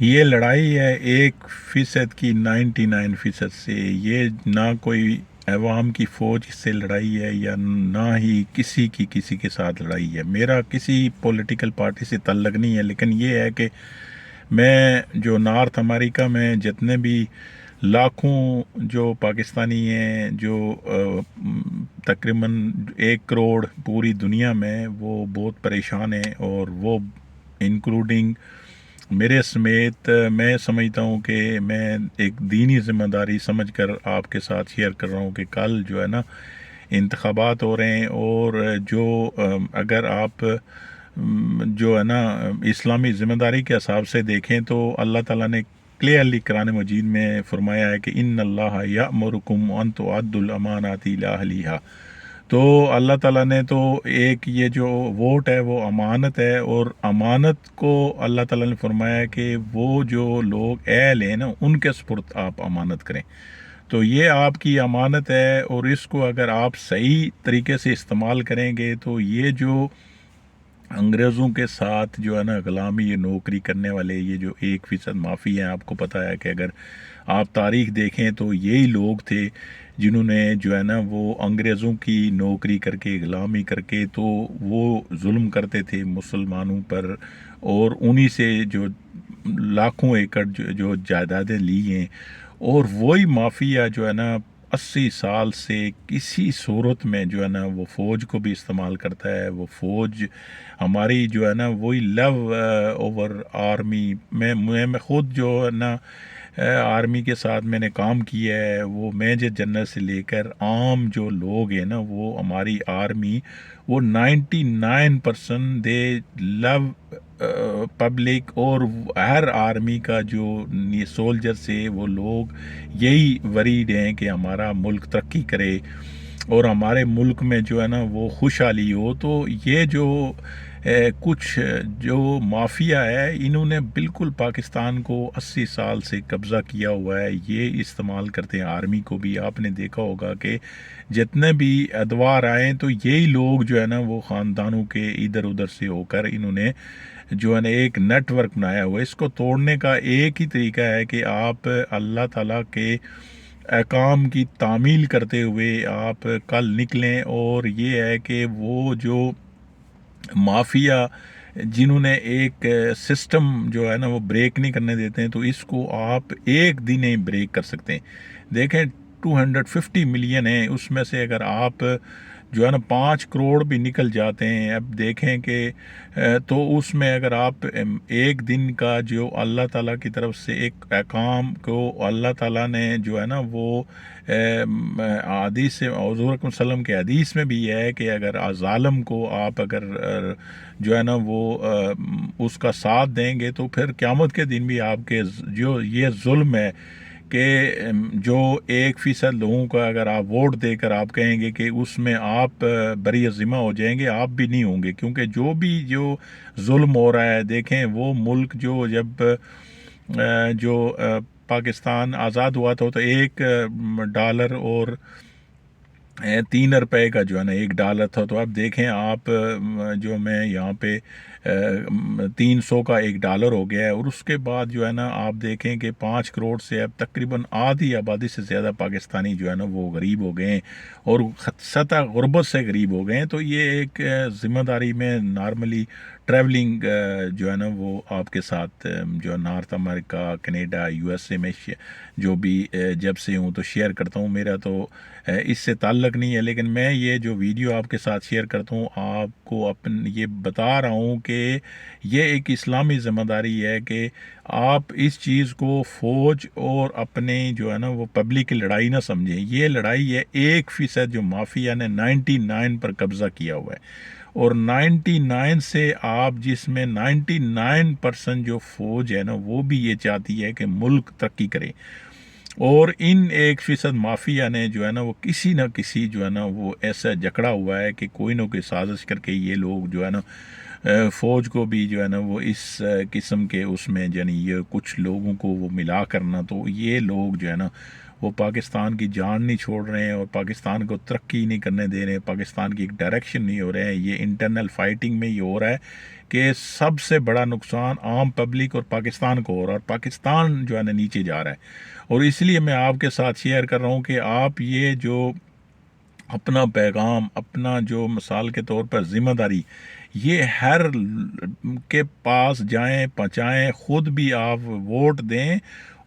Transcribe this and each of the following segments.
یہ لڑائی ہے 1% کی 99% سے، یہ نہ کوئی عوام کی فوج سے لڑائی ہے یا نہ ہی کسی کی کسی کے ساتھ لڑائی ہے۔ میرا کسی پولیٹیکل پارٹی سے تعلق نہیں ہے، لیکن یہ ہے کہ میں جو نارتھ امریکہ میں جتنے بھی لاکھوں جو پاکستانی ہیں، جو تقریباً 1 کروڑ پوری دنیا میں، وہ بہت پریشان ہیں، اور وہ انکلوڈنگ میرے سمیت، میں سمجھتا ہوں کہ میں ایک دینی ذمہ داری سمجھ کر آپ کے ساتھ شیئر کر رہا ہوں کہ کل جو ہے نا انتخابات ہو رہے ہیں، اور جو اگر آپ جو ہے نا اسلامی ذمہ داری کے حساب سے دیکھیں تو اللہ تعالیٰ نے کلیئرلی قرآن مجید میں فرمایا ہے کہ ان اللہ یأمرکم ان تؤدوا الامانات الی اہلیہا۔ تو اللہ تعالیٰ نے تو ایک یہ جو ووٹ ہے وہ امانت ہے، اور امانت کو اللہ تعالیٰ نے فرمایا ہے کہ وہ جو لوگ اہل ہیں نا ان کے سپرد آپ امانت کریں۔ تو یہ آپ کی امانت ہے، اور اس کو اگر آپ صحیح طریقے سے استعمال کریں گے تو یہ جو انگریزوں کے ساتھ جو ہے نا غلامی، یہ نوکری کرنے والے یہ جو 1% معافی ہیں، آپ کو پتہ ہے کہ اگر آپ تاریخ دیکھیں تو یہی لوگ تھے جنہوں نے جو ہے نا وہ انگریزوں کی نوکری کر کے، غلامی کر کے، تو وہ ظلم کرتے تھے مسلمانوں پر، اور انہی سے جو لاکھوں ایکڑ جو جائیدادیں لی ہیں، اور وہی مافیا جو ہے نا 80 سال سے کسی صورت میں جو ہے نا وہ فوج کو بھی استعمال کرتا ہے۔ وہ فوج ہماری جو ہے نا وہی لو اوور آرمی، میں خود جو ہے نا آرمی کے ساتھ میں نے کام کیا ہے، وہ میجر جنرل سے لے کر عام جو لوگ ہیں نا، وہ ہماری آرمی، وہ 99% دے لو پبلک، اور ہر آرمی کا جو سولجر سے وہ لوگ یہی ورید ہیں کہ ہمارا ملک ترقی کرے، اور ہمارے ملک میں جو ہے نا وہ خوشحالی ہو۔ تو یہ جو کچھ جو مافیا ہے، انہوں نے بالکل پاکستان کو 80 سال سے قبضہ کیا ہوا ہے۔ یہ استعمال کرتے ہیں آرمی کو بھی۔ آپ نے دیکھا ہوگا کہ جتنے بھی ادوار آئیں تو یہی لوگ جو ہے نا وہ خاندانوں کے ادھر ادھر سے ہو کر انہوں نے جو ہے نا ایک نیٹ ورک بنایا ہوا ہے۔ اس کو توڑنے کا ایک ہی طریقہ ہے کہ آپ اللہ تعالیٰ کے احکام کی تعمیل کرتے ہوئے آپ کل نکلیں، اور یہ ہے کہ وہ جو مافیا جنہوں نے ایک سسٹم جو ہے نا وہ بریک نہیں کرنے دیتے ہیں، تو اس کو آپ ایک دن ہی بریک کر سکتے ہیں۔ دیکھیں 250 ملین ہیں، اس میں سے اگر آپ جو ہے نا 5 کروڑ بھی نکل جاتے ہیں، اب دیکھیں کہ تو اس میں اگر آپ ایک دن کا جو اللہ تعالیٰ کی طرف سے ایک احکام کو اللہ تعالیٰ نے جو ہے نا وہ حدیث سے، حضور اکرم صلی اللہ علیہ وسلم کے حدیث میں بھی یہ ہے کہ اگر ظالم کو آپ اگر جو ہے نا وہ اس کا ساتھ دیں گے تو پھر قیامت کے دن بھی آپ کے جو یہ ظلم ہے کہ جو 1% لوگوں کا اگر آپ ووٹ دے کر آپ کہیں گے کہ اس میں آپ بری ذمہ ہو جائیں گے، آپ بھی نہیں ہوں گے، کیونکہ جو بھی جو ظلم ہو رہا ہے، دیکھیں وہ ملک جو جب جو پاکستان آزاد ہوا تھا تو $1 اور 3 روپے کا جو ہے نا $1 تھا، تو اب دیکھیں آپ جو میں یہاں پہ 300 کا $1 ہو گیا ہے، اور اس کے بعد جو ہے نا آپ دیکھیں کہ 5 کروڑ سے اب تقریباً آدھی آبادی سے زیادہ پاکستانی جو ہے نا وہ غریب ہو گئے ہیں، اور سطح غربت سے غریب ہو گئے ہیں۔ تو یہ ایک ذمہ داری میں نارملی ٹریولنگ جو ہے نا وہ آپ کے ساتھ جو نارتھ امریکہ، کینیڈا، USA میں جو بھی جب سے ہوں تو شیئر کرتا ہوں۔ میرا تو اس سے تعلق نہیں ہے، لیکن میں یہ جو ویڈیو آپ کے ساتھ شیئر کرتا ہوں، آپ کو یہ بتا رہا ہوں کہ یہ ایک اسلامی ذمہ داری ہے کہ آپ اس چیز کو فوج اور اپنے جو ہے نا وہ پبلک کی لڑائی نہ سمجھیں۔ یہ لڑائی ہے 1% جو مافیا نے 99 پر قبضہ کیا ہوا ہے، اور 99 سے آپ جس میں 99% جو فوج ہے نا وہ بھی یہ چاہتی ہے کہ ملک ترقی کرے، اور ان 1% مافیا نے جو ہے نا وہ کسی نہ کسی جو ہے نا وہ ایسا جکڑا ہوا ہے کہ کوئی نہ کوئی سازش کر کے یہ لوگ جو ہے نا فوج کو بھی جو ہے نا وہ اس قسم کے اس میں یعنی یہ کچھ لوگوں کو وہ ملا کرنا، تو یہ لوگ جو ہے نا وہ پاکستان کی جان نہیں چھوڑ رہے ہیں اور پاکستان کو ترقی نہیں کرنے دے رہے ہیں، پاکستان کی ایک ڈائریکشن نہیں ہو رہے ہیں۔ یہ انٹرنل فائٹنگ میں یہ ہو رہا ہے کہ سب سے بڑا نقصان عام پبلک اور پاکستان کو ہو رہا ہے، اور پاکستان جو ہے نا نیچے جا رہا ہے۔ اور اس لیے میں آپ کے ساتھ شیئر کر رہا ہوں کہ آپ یہ جو اپنا پیغام، اپنا جو مثال کے طور پر ذمہ داری، یہ ہر کے پاس جائیں، پہنچائیں، خود بھی آپ ووٹ دیں،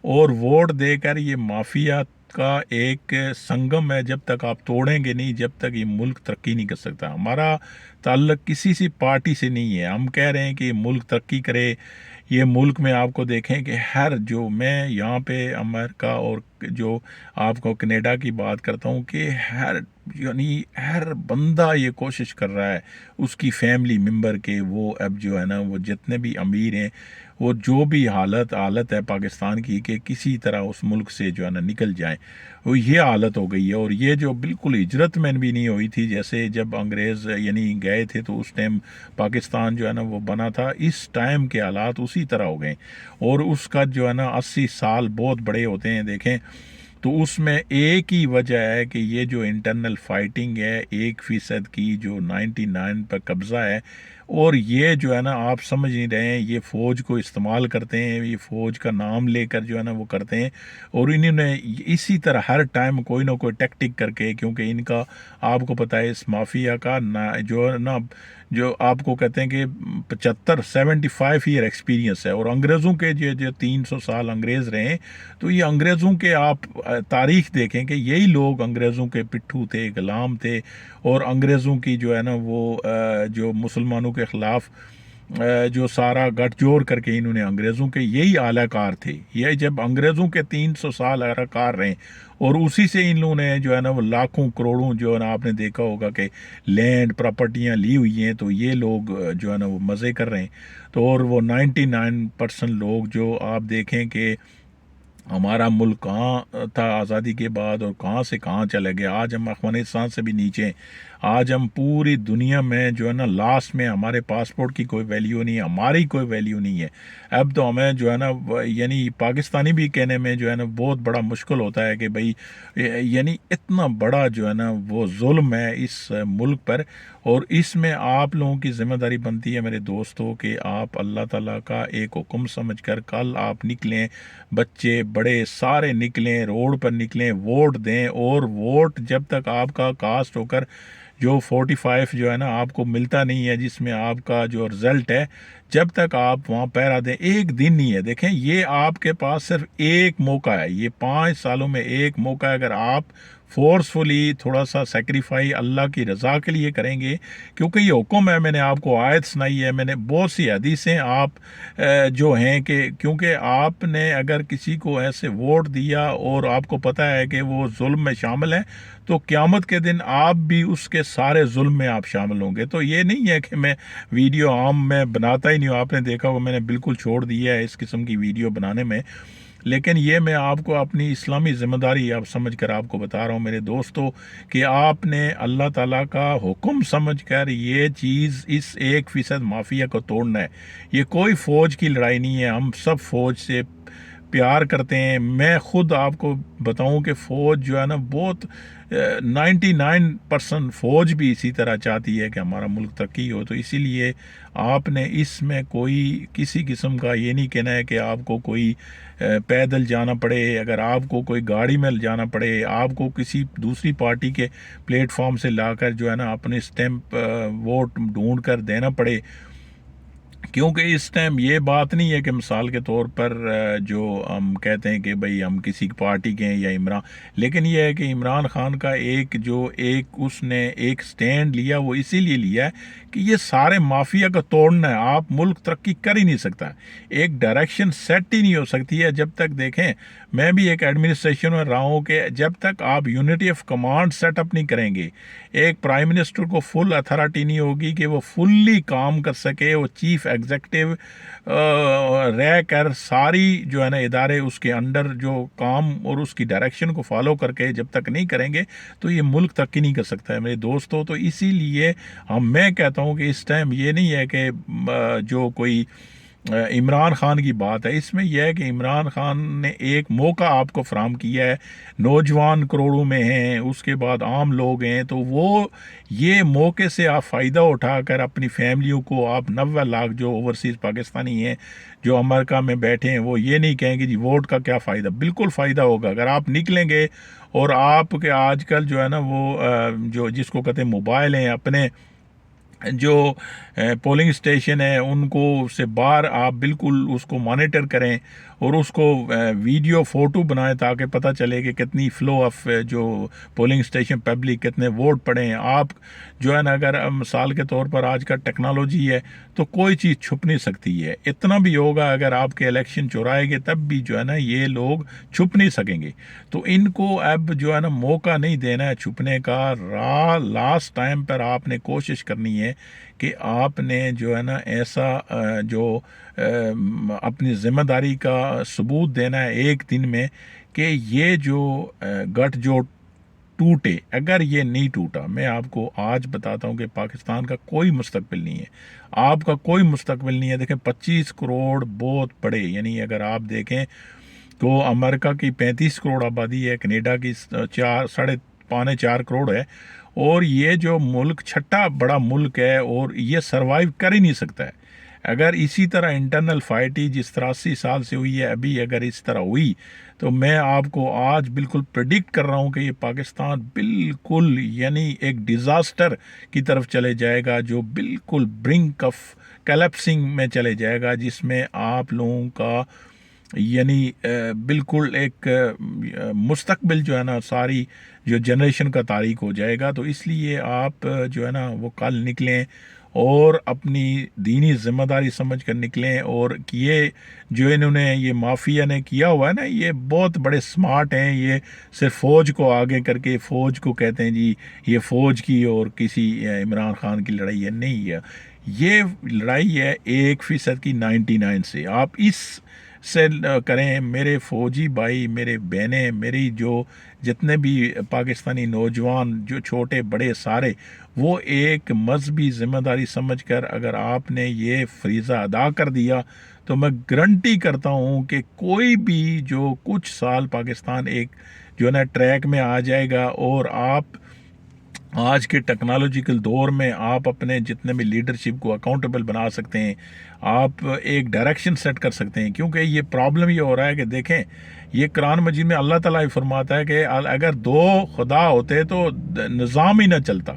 اور ووٹ دے کر یہ مافیا کا ایک سنگم ہے، جب تک آپ توڑیں گے نہیں، جب تک یہ ملک ترقی نہیں کر سکتا۔ ہمارا تعلق کسی سی پارٹی سے نہیں ہے، ہم کہہ رہے ہیں کہ یہ ملک ترقی کرے۔ یہ ملک میں آپ کو دیکھیں کہ ہر جو میں یہاں پہ امریکہ اور جو آپ کو کینیڈا کی بات کرتا ہوں کہ یعنی ہر بندہ یہ کوشش کر رہا ہے اس کی فیملی ممبر کے وہ اب جو ہے نا وہ جتنے بھی امیر ہیں، وہ جو بھی حالت ہے پاکستان کی کہ کسی طرح اس ملک سے جو ہے نا نکل جائیں، وہ یہ حالت ہو گئی ہے۔ اور یہ جو بالکل ہجرت میں بھی نہیں ہوئی تھی، جیسے جب انگریز یعنی گئے تھے تو اس ٹائم پاکستان جو ہے نا وہ بنا تھا، اس ٹائم کے حالات اسی طرح ہو گئے، اور اس کا جو ہے نا 80 سال بہت بڑے ہوتے ہیں دیکھیں۔ تو اس میں ایک ہی وجہ ہے کہ یہ جو انٹرنل فائٹنگ ہے، 1% کی جو 99 پر قبضہ ہے، اور یہ جو ہے نا آپ سمجھ نہیں رہے ہیں، یہ فوج کو استعمال کرتے ہیں، یہ فوج کا نام لے کر جو ہے نا وہ کرتے ہیں، اور انہوں نے اسی طرح ہر ٹائم کوئی نہ کوئی ٹیکٹک کر کے، کیونکہ ان کا آپ کو پتہ ہے اس مافیا کا جو ہے نا جو آپ کو کہتے ہیں کہ 75 ایئر ایکسپیرینس ہے، اور انگریزوں کے جو 300 سال انگریز رہے ہیں، تو یہ انگریزوں کے آپ تاریخ دیکھیں کہ یہی لوگ انگریزوں کے پٹھو تھے، غلام تھے، اور انگریزوں کی جو ہے نا وہ جو مسلمانوں کے خلاف جو سارا گٹھ جوڑ کر کے انہوں نے انگریزوں کے یہی اعلی کار تھے۔ یہ جب انگریزوں کے 300 سال اعلی کار رہے، اور اسی سے ان لوگوں نے جو ہے نا وہ لاکھوں کروڑوں جو ہے نا آپ نے دیکھا ہوگا کہ لینڈ پراپرٹیاں لی ہوئی ہیں، تو یہ لوگ جو ہے نا وہ مزے کر رہے ہیں۔ تو اور وہ 99% لوگ جو آپ دیکھیں کہ ہمارا ملک کہاں تھا آزادی کے بعد اور کہاں سے کہاں چلے گیا، آج ہم افغانستان سے بھی نیچے ہیں۔ آج ہم پوری دنیا میں جو ہے نا لاسٹ میں، ہمارے پاسپورٹ کی کوئی ویلیو نہیں ہے، ہماری کوئی ویلیو نہیں ہے۔ اب تو ہمیں جو ہے نا یعنی پاکستانی بھی کہنے میں جو ہے نا بہت بڑا مشکل ہوتا ہے کہ بھئی یعنی اتنا بڑا جو ہے نا وہ ظلم ہے اس ملک پر، اور اس میں آپ لوگوں کی ذمہ داری بنتی ہے میرے دوستوں کہ آپ اللہ تعالیٰ کا ایک حکم سمجھ کر کل آپ نکلیں، بچے بڑے سارے نکلیں، روڈ پر نکلیں، ووٹ دیں، اور ووٹ جب تک آپ کا کاسٹ ہو کر جو 45 جو ہے نا آپ کو ملتا نہیں ہے، جس میں آپ کا جو رزلٹ ہے، جب تک آپ وہاں پیرا دیں، ایک دن نہیں ہے۔ دیکھیں یہ آپ کے پاس صرف ایک موقع ہے، یہ 5 سالوں میں ایک موقع ہے۔ اگر آپ فورسفلی تھوڑا سا سیکریفائی اللہ کی رضا کے لیے کریں گے، کیونکہ یہ حکم ہے، میں نے آپ کو آیت سنائی ہے، میں نے بہت سی حدیثیں آپ جو ہیں کہ کیونکہ آپ نے اگر کسی کو ایسے ووٹ دیا اور آپ کو پتہ ہے کہ وہ ظلم میں شامل ہے، تو قیامت کے دن آپ بھی اس کے سارے ظلم میں آپ شامل ہوں گے۔ تو یہ نہیں ہے کہ میں ویڈیو عام میں بناتا ہی نہیں ہوں، آپ نے دیکھا ہوگا میں نے بالکل چھوڑ دیا ہے اس قسم کی ویڈیو بنانے میں، لیکن یہ میں آپ کو اپنی اسلامی ذمہ داری آپ سمجھ کر آپ کو بتا رہا ہوں میرے دوستو کہ آپ نے اللہ تعالیٰ کا حکم سمجھ کر یہ چیز، اس 1% مافیا کو توڑنا ہے۔ یہ کوئی فوج کی لڑائی نہیں ہے، ہم سب فوج سے پیار کرتے ہیں۔ میں خود آپ کو بتاؤں کہ فوج جو ہے نا بہت 99% فوج بھی اسی طرح چاہتی ہے کہ ہمارا ملک ترقی ہو، تو اسی لیے آپ نے اس میں کوئی کسی قسم کا یہ نہیں کہنا ہے کہ آپ کو کوئی پیدل جانا پڑے، اگر آپ کو کوئی گاڑی میں جانا پڑے، آپ کو کسی دوسری پارٹی کے پلیٹ فارم سے لا کر جو ہے نا اپنے سٹیمپ ووٹ ڈھونڈ کر دینا پڑے، کیونکہ اس ٹائم یہ بات نہیں ہے کہ مثال کے طور پر جو ہم کہتے ہیں کہ بھئی ہم کسی پارٹی کے ہیں یا عمران، لیکن یہ ہے کہ عمران خان کا اس نے ایک سٹینڈ لیا، وہ اسی لیے لیا ہے کہ یہ سارے مافیا کا توڑنا ہے۔ آپ ملک ترقی کر ہی نہیں سکتا، ایک ڈائریکشن سیٹ ہی نہیں ہو سکتی ہے جب تک، دیکھیں میں بھی ایک ایڈمنسٹریشن میں رہا ہوں، کہ جب تک آپ unity of command set up نہیں کریں گے، ایک پرائم منسٹر کو فل اتھارٹی نہیں ہوگی کہ وہ فلی کام کر سکے، وہ چیف ایگزیکٹو رہ کر ساری جو ہے نا ادارے اس کے انڈر جو کام اور اس کی ڈائریکشن کو فالو کر کے جب تک نہیں کریں گے تو یہ ملک ترقی نہیں کر سکتا ہے میرے دوستوں. تو اسی لیے میں کہتا ہوں کہ اس ٹائم یہ نہیں ہے کہ جو کوئی عمران خان کی بات ہے، اس میں یہ ہے کہ عمران خان نے ایک موقع آپ کو فراہم کیا ہے، نوجوان کروڑوں میں ہیں، اس کے بعد عام لوگ ہیں، تو وہ یہ موقع سے آپ فائدہ اٹھا کر اپنی فیملیوں کو، آپ 90 لاکھ جو اوورسیز پاکستانی ہیں جو امریکہ میں بیٹھے ہیں، وہ یہ نہیں کہیں گے جی ووٹ کا کیا فائدہ. بالکل فائدہ ہوگا اگر آپ نکلیں گے. اور آپ کے آج کل جو ہے نا وہ جو جس کو کہتے ہیں موبائل ہیں، اپنے جو پولنگ اسٹیشن ہے ان کو سے باہر آپ بالکل اس کو مانیٹر کریں اور اس کو ویڈیو فوٹو بنائیں تاکہ پتہ چلے کہ کتنی فلو آف جو پولنگ اسٹیشن پبلک کتنے ووٹ پڑے ہیں. آپ جو ہے نا اگر مثال کے طور پر آج کا ٹیکنالوجی ہے تو کوئی چیز چھپ نہیں سکتی ہے. اتنا بھی ہوگا اگر آپ کے الیکشن چرائے گے تب بھی جو ہے نا یہ لوگ چھپ نہیں سکیں گے. تو ان کو اب جو ہے نا موقع نہیں دینا ہے چھپنے کا. لاسٹ ٹائم پر آپ نے کوشش کرنی ہے کہ آپ نے جو ہے نا ایسا جو اپنی ذمہ داری کا ثبوت دینا ہے ایک دن میں کہ یہ جو گٹھ جو ٹوٹے، اگر یہ نہیں ٹوٹا، میں آپ کو آج بتاتا ہوں کہ پاکستان کا کوئی مستقبل نہیں ہے، آپ کا کوئی مستقبل نہیں ہے. دیکھیں 25 کروڑ بہت بڑے، یعنی اگر آپ دیکھیں تو امریکہ کی 35 کروڑ آبادی ہے، کینیڈا کی 3.25 کروڑ ہے، اور یہ جو ملک چھٹا بڑا ملک ہے اور یہ سروائیو کر ہی نہیں سکتا ہے. اگر اسی طرح انٹرنل فائٹ ہی جس طرح 80 سال سے ہوئی ہے ابھی اگر اس طرح ہوئی تو میں آپ کو آج بالکل پریڈکٹ کر رہا ہوں کہ یہ پاکستان بالکل یعنی ایک ڈیزاسٹر کی طرف چلے جائے گا، جو بالکل برنک آف کلیپسنگ میں چلے جائے گا، جس میں آپ لوگوں کا یعنی بالکل ایک مستقبل جو ہے نا ساری جو جنریشن کا تاریخ ہو جائے گا. تو اس لیے آپ جو ہے نا وہ کل نکلیں اور اپنی دینی ذمہ داری سمجھ کر نکلیں. اور یہ جو انہوں نے یہ مافیا نے کیا ہوا ہے نا، یہ بہت بڑے سمارٹ ہیں. یہ صرف فوج کو آگے کر کے فوج کو کہتے ہیں جی یہ فوج کی اور کسی عمران خان کی لڑائی ہے، نہیں ہے. یہ لڑائی ہے 1% کی 99 سے. آپ اس سے کریں میرے فوجی بھائی، میرے بہنیں، میری جو جتنے بھی پاکستانی نوجوان جو چھوٹے بڑے سارے، وہ ایک مذہبی ذمہ داری سمجھ کر اگر آپ نے یہ فریضہ ادا کر دیا تو میں گارنٹی کرتا ہوں کہ کوئی بھی جو کچھ سال پاکستان ایک جو ہے نا ٹریک میں آ جائے گا. اور آپ آج کے ٹیکنالوجیکل دور میں آپ اپنے جتنے بھی لیڈرشپ کو اکاؤنٹیبل بنا سکتے ہیں، آپ ایک ڈائریکشن سیٹ کر سکتے ہیں. کیونکہ یہ پرابلم یہ ہو رہا ہے کہ دیکھیں یہ قرآن مجید میں اللہ تعالیٰ ہی فرماتا ہے کہ اگر 2 خدا ہوتے تو نظام ہی نہ چلتا.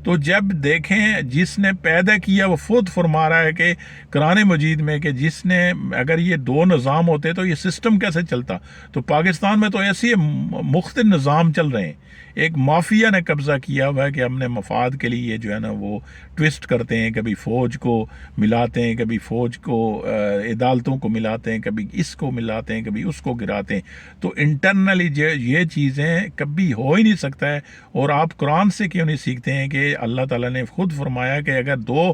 تو جب دیکھیں جس نے پیدا کیا وہ خود فرما رہا ہے کہ قرآن مجید میں کہ جس نے اگر یہ 2 نظام ہوتے تو یہ سسٹم کیسے چلتا. تو پاکستان میں تو ایسے مختلف نظام چل رہے ہیں. ایک مافیا نے قبضہ کیا ہوا ہے کہ ہم نے مفاد کے لیے جو ہے نا وہ ٹوسٹ کرتے ہیں، کبھی فوج کو ملاتے ہیں، کبھی فوج کو عدالتوں کو ملاتے ہیں، کبھی اس کو ملاتے ہیں، کبھی اس کو گراتے ہیں. تو انٹرنلی یہ چیزیں کبھی ہو ہی نہیں سکتا ہے. اور آپ قرآن سے کیوں نہیں سیکھتے ہیں کہ اللہ تعالیٰ نے خود فرمایا کہ اگر 2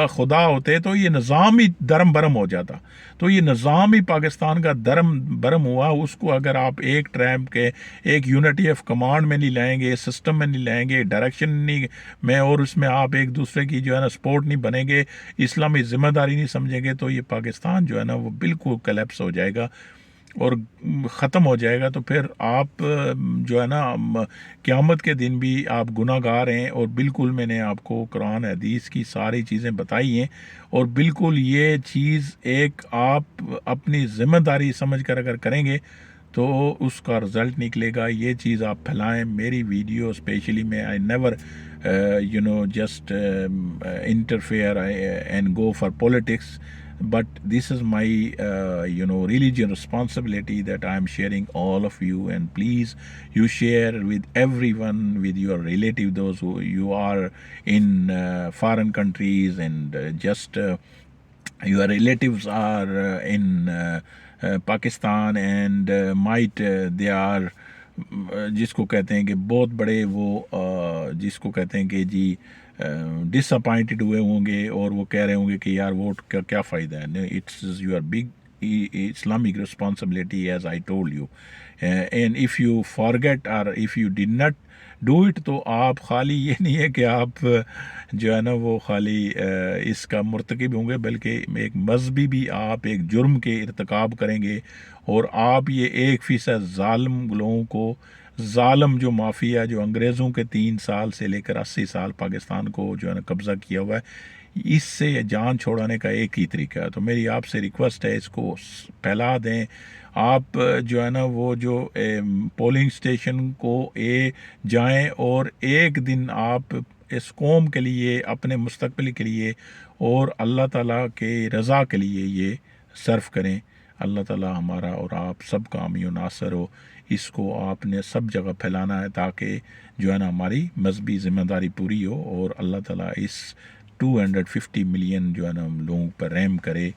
خدا ہوتے تو یہ نظام ہی درم برم ہو جاتا. تو یہ نظام ہی پاکستان کا درم برم ہوا. اس کو اگر آپ ایک ٹرمپ کے ایک یونٹی آف کمانڈ میں نہیں لائیں گے، سسٹم میں نہیں لائیں گے، ڈائریکشن نہیں میں، اور اس میں آپ ایک دوسرے کی جو ہے نا سپورٹ نہیں بنیں گے، اسلامی ذمہ داری نہیں سمجھیں گے، تو یہ پاکستان جو ہے نا وہ بالکل کلیپس ہو جائے گا اور ختم ہو جائے گا. تو پھر آپ جو ہے نا قیامت کے دن بھی آپ گناہ گار ہیں. اور بالکل میں نے آپ کو قرآن حدیث کی ساری چیزیں بتائی ہیں، اور بالکل یہ چیز ایک آپ اپنی ذمہ داری سمجھ کر اگر کریں گے تو اس کا رزلٹ نکلے گا. یہ چیز آپ پھیلائیں. میری ویڈیو اسپیشلی میں I never just interfere and go for politics, but this is my religious responsibility that I am sharing all of you, and please you share with everyone, with your relative, those who you are in foreign countries, and just your relatives are in Pakistan, and might they are جس کو کہتے ہیں کہ بہت بڑے وہ جس کو کہتے ہیں کہ جی ڈس اپوائنٹڈ ہوئے ہوں گے اور وہ کہہ رہے ہوں گے کہ یار ووٹ کا کیا فائدہ ہے. It's your big Islamic responsibility, as I told you. And if you forget or if you did not do it, تو آپ خالی یہ نہیں ہے کہ آپ جو ہے نا وہ خالی اس کا مرتکب ہوں گے، بلکہ ایک مذہبی بھی آپ ایک جرم کے ارتکاب کریں گے. اور آپ یہ 1% ظالم لوگوں کو، ظالم جو مافیا جو انگریزوں کے 3 سال سے لے کر 80 سال پاکستان کو جو ہے نا قبضہ کیا ہوا ہے، اس سے جان چھوڑانے کا ایک ہی طریقہ ہے. تو میری آپ سے ریکویسٹ ہے، اس کو پھیلا دیں. آپ جو ہے نا وہ جو پولنگ اسٹیشن کو جائیں اور ایک دن آپ اس قوم کے لیے، اپنے مستقبل کے لیے اور اللہ تعالیٰ کے رضا کے لیے یہ صرف کریں. اللہ تعالیٰ ہمارا اور آپ سب کا حامی و ناصر ہو. اس کو آپ نے سب جگہ پھیلانا ہے تاکہ جو ہے نا ہماری مذہبی ذمہ داری پوری ہو اور اللہ تعالیٰ اس 250 ملین جو ہے نا لوگوں پر رحم کرے.